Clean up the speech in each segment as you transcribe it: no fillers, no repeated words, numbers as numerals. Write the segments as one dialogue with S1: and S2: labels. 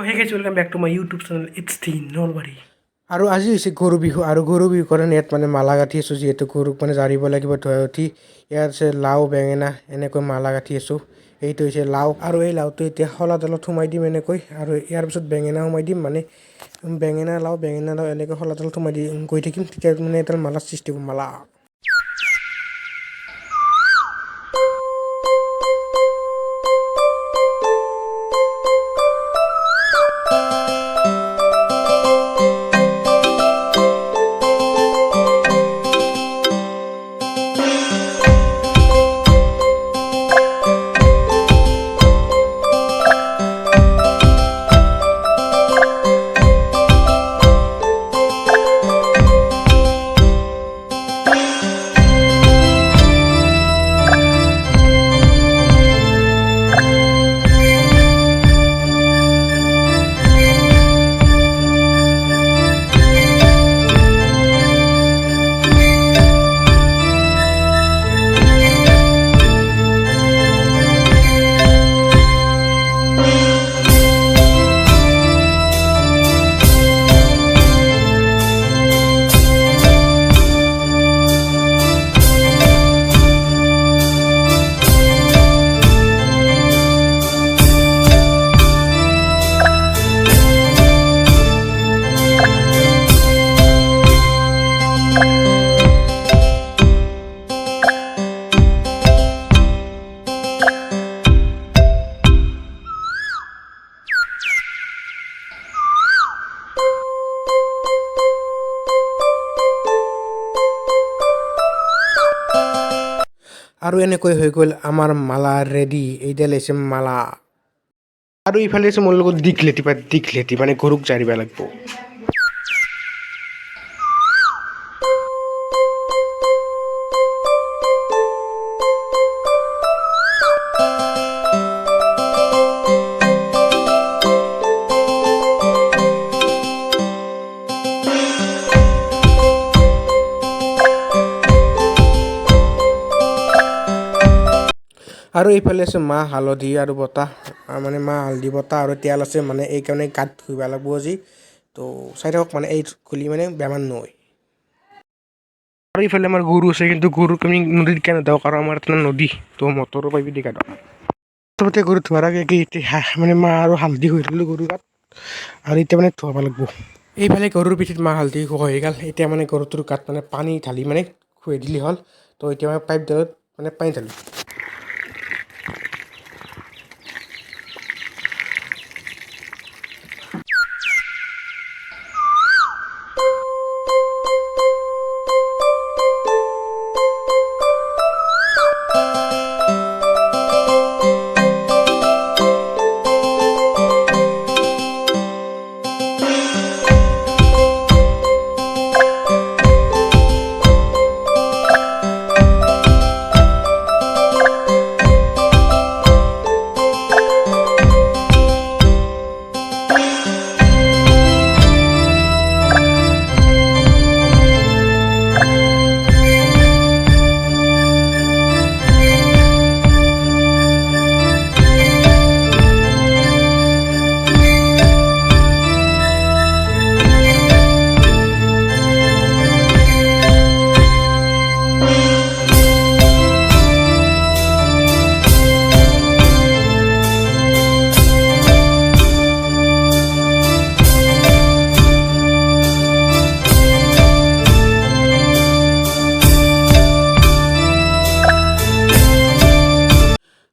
S1: Hey guys, welcome back to my YouTube channel. It's the Nalbari. আৰু আজি হৈছে গৰু বিহু আৰু গৰু বিহু কাৰণে ইয়াত মানে মালা গাঁঠি আছোঁ যিহেতু গৰুক মানে জাৰিব লাগিব ধুৱাই উঠি ইয়াত আছে লাও বেঙেনা এনেকৈ মালা গাঁঠি আছোঁ এইটো হৈছে লাও আৰু এই লাওটো এতিয়া শলাডালত সোমাই দিম এনেকৈ আৰু ইয়াৰ পিছত বেঙেনা সোমাই দিম মানে বেঙেনা লাও এনেকৈ শলাডালত সোমাই দি গৈ থাকিম তেতিয়া মানে এডাল মালাৰ সৃষ্টি হ'ব মালা আৰু এনেকৈ হৈ গ'ল আমাৰ মালা ৰেডি এইডাল হৈছে মালা আৰু ইফালে আছে মোৰ লগত দীঘলেটি মানে গৰুক জাৰিব লাগিব আৰু এইফালে আছে মাহ হালধি আৰু বতা মানে মাহ হালধি বতা আৰু তেল আছে মানে এইকাৰণে গাত ধুইব লাগিব আজি তো চাই থাকক মানে এই খুলি মানে বেমাৰ নহয় আৰু এইফালে আমাৰ গৰু আছে কিন্তু গৰুক আমি নদীত কেনে নেদাওঁ কাৰণ আমাৰ এটা নদী তো মটৰৰ পাইপি দি গাওঁ প্ৰথমতে গৰু ধোৱাৰ আগে মানে মাহ আৰু হালধি হৈ থাকিলোঁ গৰু গাত আৰু এতিয়া মানে ধুৱাব লাগিব এইফালে গৰুৰ পিঠিত মাহ হালধি হৈ গ'ল এতিয়া মানে গৰুটোৰ গাত মানে পানী ঢালি মানে খুৱাই দিলে হ'ল তো এতিয়া মানে পাইপডালত মানে পানী ঢালি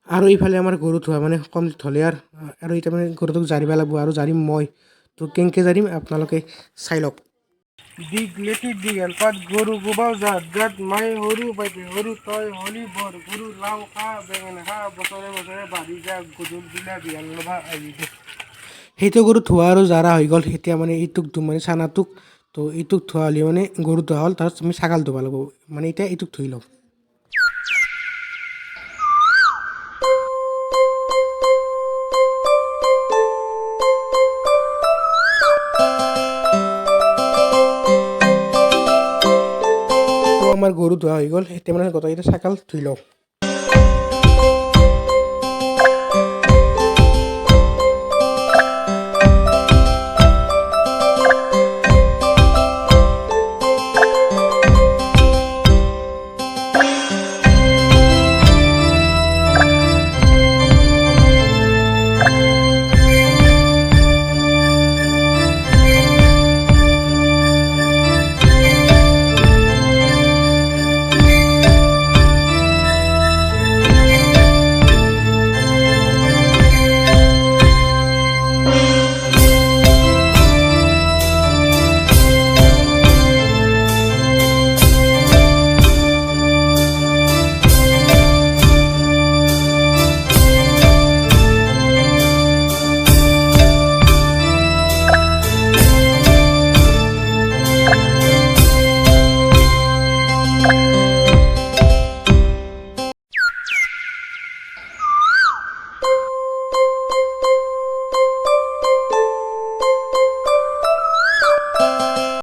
S1: আৰু এইফালে আমাৰ গৰু ধোৱা মানে কমপ্লিট হ'লে আৰু এতিয়া মানে গৰুটোক জাৰিব লাগিব আৰু জাৰিম মই তো কেনেকৈ জাৰিম আপোনালোকে চাই লওক দীঘলেটি দীঘল পাত গৰু গোবাও জাত মাই সৰু বাইদেউ সৰু তই হলি বৰ গৰু লাও খা বেঙেনা খা বছৰে বছৰে বাঢ়ি যা গধুৰ দিনা বিয়াল ল'বা আহিবি সেইটো গৰু ধোৱা আৰু জাৰা হৈ গ'ল এতিয়া মানে এইটোক মানে চানাটোক তো এইটোক ধোৱা হ'লে মানে গৰু ধোৱা হ'ল তাৰপিছত আমি ছাগাল ধুব লাগিব মানে এতিয়া এইটোক ধুই লওঁ আমাৰ গৰু ধোৱা হৈ গ'ল এতিয়া মানে গোটেইকেইটা ছাগাল ধুই লওঁ